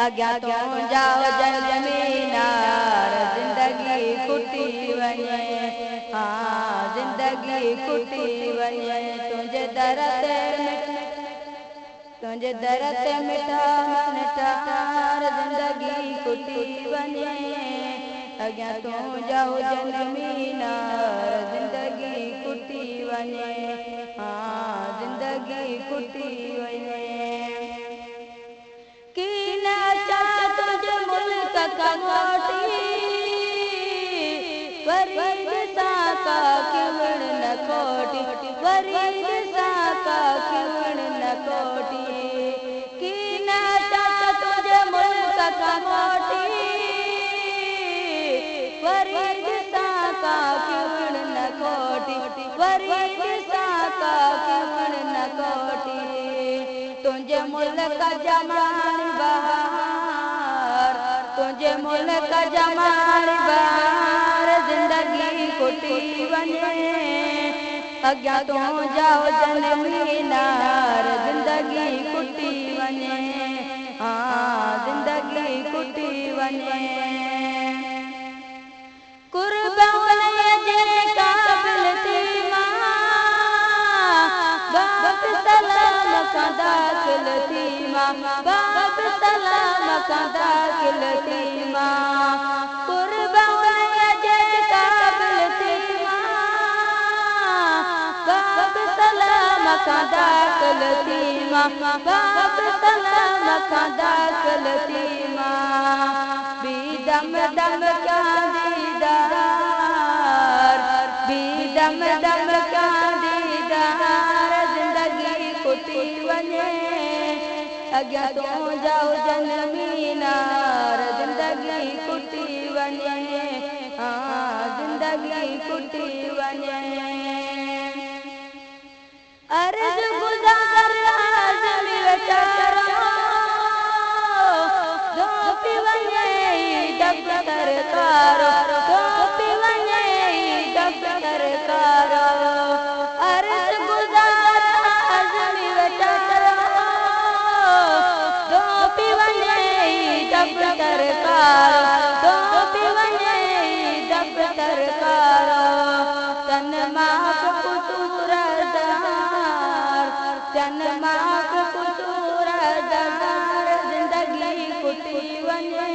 अॻियां तूं जाओ ज़मीनार ज़िंदगी खुटी वञे हाँ ज़िंदगी खुटी वञे तुंहिंजे दर ते मिठा मन ठार ज़िंदगी खुटी वञे अॻियां तूं जाओ ज़मीनार ज़िंदगी खुटी वञे हाँ ज़िंदगी खुटी वञे वरीद साका किवण न खोटी वरीद साका किवण न खोटी की न चाचा तुझे मुल्क का खोटी वरीद साका किवण न खोटी वरीद साका किवण न खोटी तुझे मुल्क जमाल बहार तुझे मुल्क जमाल बहार ज़िंदगी खुटी वञे अॻियां तूं जाओ ज़मीनार ज़िंदगी खुटी वञे हाँ ज़िंदगी खुटी वञे कुर्बान जे क़ाबिल थी मां बाप सलाम का दाखिल थी मां बाप सलाम का दाखिल थी मां का दाखिल थी मां बाप सलाम का दाखिल थी मां बी दम दम क्या दीदार बी दम दम क्या दीदार ज़िंदगी खुटी वञे अॻियां तूं जाओ ज़मीनार ज़िंदगी खुटी वञे हाँ ज़िंदगी खुटी वञे अर्ज गुज़ार आज़मी वेचारो धोपी वञे दफ़्तर कारो धोपी वञे दफ़्तर कारो अर्ज गुज़ार आज़मी वेचारो धोपी वञे दफ़्तर कारो धोपी वञे दफ़्तर कारो तन माफ़ कुसूर तन माफ़ कुसूर दज़ार ज़िंदगी खुटी वञे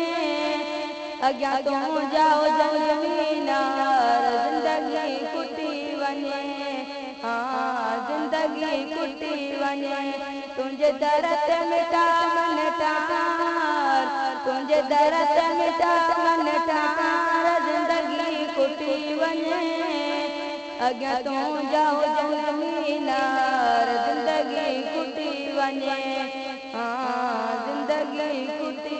अॻियां तूं जाओ ज़मीनार ज़िंदगी खुटी वञे हाँ ज़िंदगी खुटी वञे तुंहिंजे दर ते मिठा मन ठार तुंहिंजे दर ते मिठा मन ठार ज़िंदगी खुटी वञे अॻियां तूं जाओ ज़मीनार ज़िंदगी खुटी वञे हाँ ज़िंदगी खुटी